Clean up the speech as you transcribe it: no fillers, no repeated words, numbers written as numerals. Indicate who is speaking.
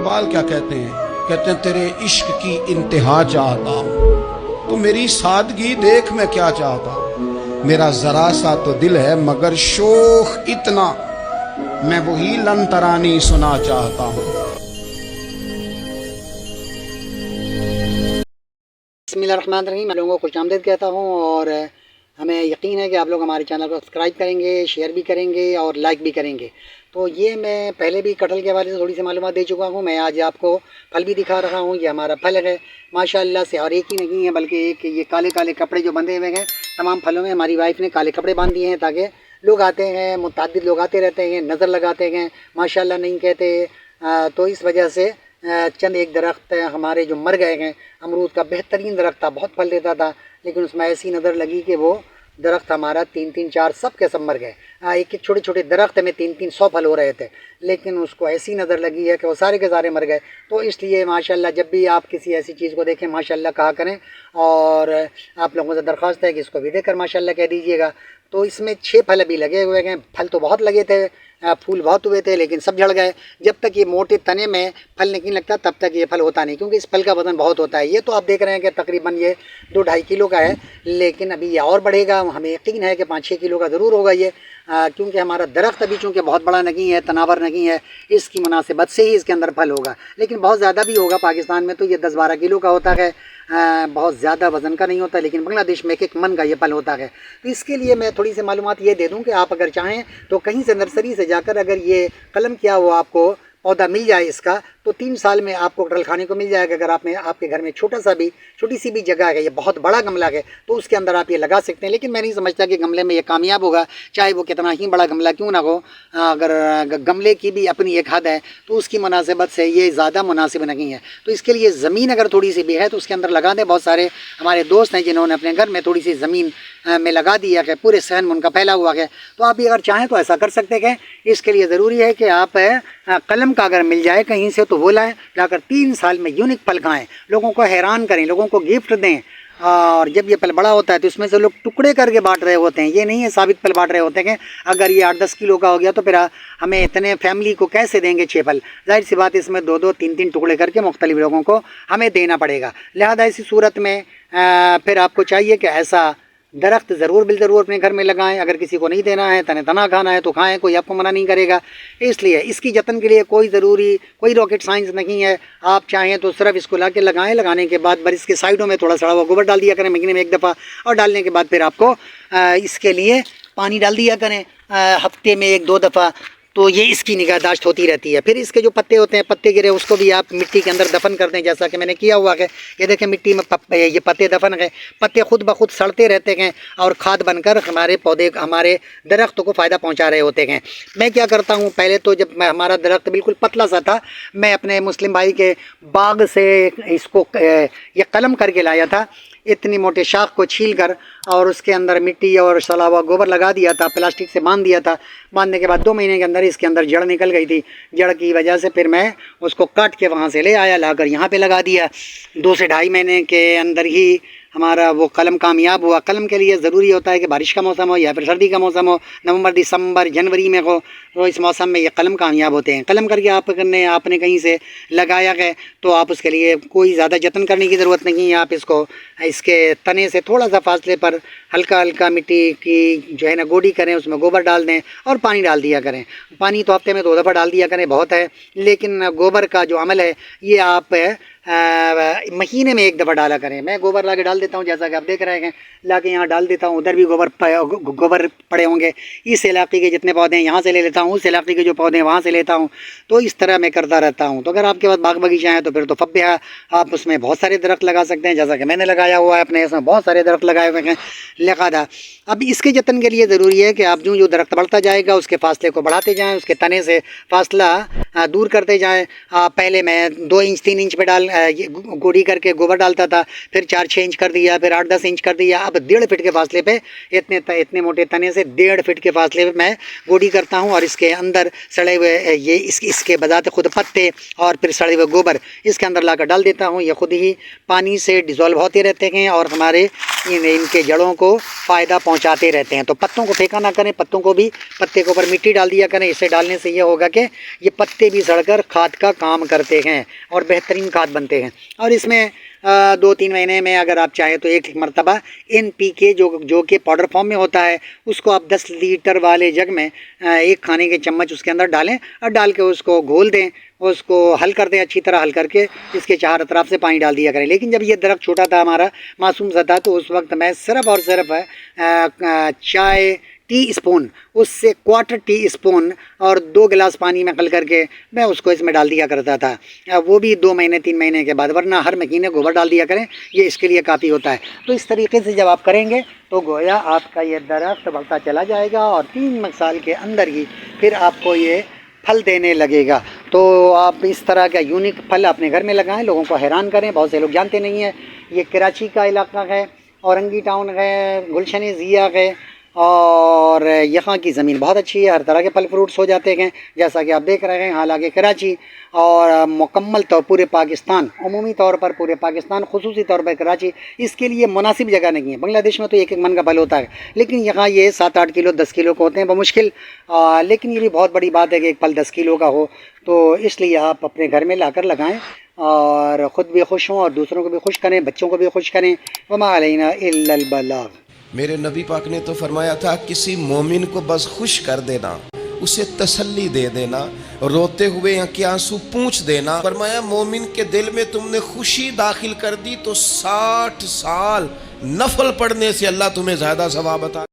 Speaker 1: इकबाल क्या कहते हैं? कहते हैं तेरे इश्क की इंतहा चाहता हूं, तो मेरी सादगी देख मैं क्या चाहता हूं। मेरा जरा सा तो दिल है मगर शोख इतना, मैं वही लंतरानी सुना चाहता हूं।
Speaker 2: बिस्मिल्लाहिर्रहमानिर्रहीम। मैं लोगों को खुशामदीद कहता हूँ और हमें यकीन है कि आप लोग हमारे चैनल को सब्सक्राइब करेंगे, शेयर भी करेंगे और लाइक भी करेंगे। तो ये मैं पहले भी कटहल के हवाले से थोड़ी सी मालूमात दे चुका हूँ। मैं आज आपको फल भी दिखा रहा हूँ। ये हमारा फल है माशाल्लाह से, और एक ही नहीं है बल्कि एक ये काले काले कपड़े जो बंधे हुए हैं तमाम फलों में, हमारी वाइफ ने काले कपड़े बांध दिए हैं ताकि लोग आते हैं, मुतअद्दिद लोग आते रहते हैं, नज़र लगाते हैं, माशाल्लाह नहीं कहते। तो इस वजह से चंद एक दरख्त हमारे जो मर गए हैं। अमरूद का बेहतरीन दरख्त था, बहुत फल देता था, लेकिन उसमें ऐसी नज़र लगी कि वो दरख्त हमारा 3-3-4 सब के सब मर गए। एक एक छोटे छोटे दरख्त में 300-300 फल हो रहे थे, लेकिन उसको ऐसी नज़र लगी है कि वो सारे के सारे मर गए। तो इसलिए माशाल्लाह जब भी आप किसी ऐसी चीज़ को देखें माशाल्लाह कहा करें, और आप लोगों से दरख्वास्त है कि इसको भी देखकर माशाल्लाह कह दीजिएगा। तो इसमें 6 फल अभी लगे हुए हैं। फल तो बहुत लगे थे, फूल बहुत हुए थे, लेकिन सब झड़ गए। जब तक ये मोटे तने में फल नहीं लगता तब तक ये फल होता नहीं, क्योंकि इस फल का वज़न बहुत होता है। ये तो आप देख रहे हैं कि तकरीबन ये 2-2.5 किलो का है, लेकिन अभी ये और बढ़ेगा। हमें यकीन है कि 5-6 किलो का ज़रूर होगा ये, क्योंकि हमारा दरख्त अभी चूँकि बहुत बड़ा नहीं है, तनावर नहीं है, इसकी मुनासिबत से ही इसके अंदर फल होगा। लेकिन बहुत ज़्यादा भी होगा। पाकिस्तान में तो ये 10-12 किलो का होता है, बहुत ज़्यादा वज़न का नहीं होता, लेकिन बांग्लादेश में 1-1 मन का ये फल होता है। तो इसके लिए मैं थोड़ी सी मालूमात ये दे दूं कि आप अगर चाहें तो कहीं से नर्सरी से जाकर अगर ये कलम किया हुआ आपको पौधा मिल जाए इसका, तो 3 साल में आपको कटहल खाने को मिल जाएगा। अगर आपके घर में छोटी सी भी जगह है, ये बहुत बड़ा गमला है, तो उसके अंदर आप ये लगा सकते हैं। लेकिन मैं नहीं समझता कि गमले में ये कामयाब होगा, चाहे वो कितना ही बड़ा गमला क्यों ना हो। अगर गमले की भी अपनी एक हद है, तो उसकी मुनासिबत से ये ज़्यादा मुनासिब नहीं है। तो इसके लिए ज़मीन अगर थोड़ी सी भी है तो उसके अंदर लगा दें। बहुत सारे हमारे दोस्त हैं जिन्होंने अपने घर में थोड़ी सी ज़मीन में लगा दिया है, पूरे सहन में उनका फैला हुआ है। तो आप भी अगर चाहें तो ऐसा कर सकते हैं। इसके लिए ज़रूरी है कि आप कलम का अगर मिल जाए कहीं से तो वो लाकर 3 साल में यूनिक फल खाएँ, लोगों को हैरान करें, लोगों को गिफ्ट दें। और जब ये फल बड़ा होता है तो इसमें से लोग टुकड़े करके बांट रहे होते हैं। ये नहीं है साबित फल बांट रहे होते हैं कि अगर ये 8-10 किलो का हो गया तो फिर हमें इतने फैमिली को कैसे देंगे 6 फल। जाहिर सी बात, इसमें 2-2, 3-3 टुकड़े करके मुख्तलिफ लोगों को हमें देना पड़ेगा। लिहाजा इसी सूरत में फिर आपको चाहिए कि ऐसा दरख्त ज़रूर बिलज़रूर अपने घर में लगाएं। अगर किसी को नहीं देना है, तने तना खाना है तो खाएं, कोई आपको मना नहीं करेगा। इसलिए इसकी जतन के लिए कोई रॉकेट साइंस नहीं है। आप चाहें तो सिर्फ इसको ला के लगाएँ, लगाने के बाद बस इसके साइडों में थोड़ा सड़ा हुआ गोबर डाल दिया करें महीने में 1 दफ़ा, और डालने के बाद फिर आपको इसके लिए पानी डाल दिया करें हफ्ते में 1-2 दफ़ा। तो ये इसकी निगहदाश्त होती रहती है। फिर इसके जो पत्ते होते हैं, पत्ते गिरे, उसको भी आप मिट्टी के अंदर दफन कर दें, जैसा कि मैंने किया हुआ है। ये देखें मिट्टी में ये पत्ते दफन है, पत्ते खुद ब खुद सड़ते रहते हैं और खाद बनकर हमारे पौधे, हमारे दरख्त को फ़ायदा पहुंचा रहे होते हैं। मैं क्या करता हूं, पहले तो जब हमारा दरख्त बिल्कुल पतला सा था, मैं अपने मुस्लिम भाई के बाग से इसको ये कलम करके लाया था। इतनी मोटे शाख को छील कर और उसके अंदर मिट्टी और सड़ा हुआ गोबर लगा दिया था, प्लास्टिक से बांध दिया था। बांधने के बाद 2 महीने के अंदर इसके अंदर जड़ निकल गई थी। जड़ की वजह से फिर मैं उसको काट के वहाँ से ले आया, लाकर यहाँ पे लगा दिया। 2 से ढाई महीने के अंदर ही हमारा वो कलम कामयाब हुआ। कलम के लिए ज़रूरी होता है कि बारिश का मौसम हो या फिर सर्दी का मौसम हो, नवंबर, दिसंबर, जनवरी में हो, तो इस मौसम में ये कलम कामयाब होते हैं। कलम करके आपने कहीं से लगाया है तो आप उसके लिए कोई ज़्यादा जतन करने की ज़रूरत नहीं है। आप इसको इसके तने से थोड़ा सा फासले पर हल्का हल्का मिट्टी की जो है ना गोडी करें, उसमें गोबर डाल दें और पानी डाल दिया करें। पानी तो हफ्ते में 2 दफ़ा डाल दिया करें, बहुत है। लेकिन गोबर का जो अमल है ये आप महीने में 1 दफ़ा डाला करें। मैं गोबर ला के डाल देता हूँ, जैसा कि आप देख रहे हैं, ला के यहाँ डाल देता हूँ। उधर भी गोबर पड़े होंगे। इस इलाके के जितने पौधे हैं यहाँ से ले लेता हूँ, उस इलाके के जो पौधे हैं वहाँ से लेता हूँ। तो इस तरह मैं करता रहता हूँ। तो अगर आपके पास बाग बगीचा है तो फिर तो फब्या आप उसमें बहुत सारे दरख्त लगा सकते हैं, जैसा कि मैंने लगाया हुआ है अपने, इसमें बहुत सारे दरख्त लगाए हुए हैं। लिहाजा अब इसके जतन के लिए ज़रूरी है कि आप जो दरख्त बढ़ता जाएगा उसके फासले को बढ़ाते जाएँ, उसके तने से फासला दूर करते जाएँ। पहले मैं 2 इंच 3 इंच पे ये गोडी करके गोबर डालता था, फिर 4-6 इंच कर दिया, फिर 8-10 इंच कर दिया। अब 1.5 फीट के फासले पे इतने मोटे तने से 1.5 फीट के फासले पे मैं गोडी करता हूँ। और इसके अंदर सड़े हुए ये इसके बजाते खुद पत्ते और फिर सड़े हुए गोबर इसके अंदर लाकर डाल देता हूँ। ये खुद ही पानी से डिज़ोल्व होते रहते हैं और हमारे इनके जड़ों को फ़ायदा पहुँचाते रहते हैं। तो पत्तों को फेंका ना करें, पत्तों को भी पत्ते के ऊपर मिट्टी डाल दिया करें। इसे डालने से ये होगा कि ये पत्ते भी सड़कर खाद का काम करते हैं और बेहतरीन खाद बनते हैं। और इसमें 2-3 महीने में अगर आप चाहें तो एक मरतबा NPK जो कि पाउडर फॉर्म में होता है, उसको आप 10 लीटर वाले जग में 1 खाने के चम्मच उसके अंदर डालें और डाल के उसको घोल दें, उसको हल कर दें, अच्छी तरह हल करके इसके चारों तरफ से पानी डाल दिया करें। लेकिन जब ये दरख्त छोटा था हमारा, मासूम सा था, तो उस वक्त मैं सिर्फ और सिर्फ चाय टी स्पून, उससे 1/4 टी स्पून और 2 गिलास पानी में हल करके मैं उसको इसमें डाल दिया करता था। वो भी 2 महीने 3 महीने के बाद, वरना हर महीने गोबर डाल दिया करें, ये इसके लिए काफ़ी होता है। तो इस तरीके से जब आप करेंगे तो गोया आपका ये दरख्त बढ़ता चला जाएगा और 3 साल के अंदर ही फिर आपको ये फल देने लगेगा। तो आप इस तरह का यूनिक फल अपने घर में लगाएं, लोगों को हैरान करें। बहुत से लोग जानते नहीं हैं। ये कराची का इलाका है, औरंगी टाउन है, गुलशन ज़िया है और यहाँ की ज़मीन बहुत अच्छी है, हर तरह के फल फ्रूट्स हो जाते हैं जैसा कि आप देख रहे हैं। हालांकि कराची और मुकम्मल तौर पूरे पाकिस्तान, अमूमी तौर पर पूरे पाकिस्तान, खुसूसी तौर पर कराची इसके लिए मुनासिब जगह नहीं है। बांग्लादेश में तो 1-1 मन का फल होता है, लेकिन यहाँ ये 7-8 किलो 10 किलो के होते हैं बमुश्किल। लेकिन ये भी बहुत बड़ी बात है कि एक फल 10 किलो का हो। तो इसलिए आप अपने घर में लाकर लगाएं और ख़ुद भी खुश हों और दूसरों को भी खुश करें, बच्चों को भी खुश करें। वमा अलैना इल्लल बलाग।
Speaker 1: मेरे नबी पाक ने तो फरमाया था, किसी मोमिन को बस खुश कर देना, उसे तसल्ली दे देना, रोते हुए आंखें आंसू पूंछ देना। फरमाया मोमिन के दिल में तुमने खुशी दाखिल कर दी तो 60 साल नफल पढ़ने से अल्लाह तुम्हें ज्यादा सवाब अता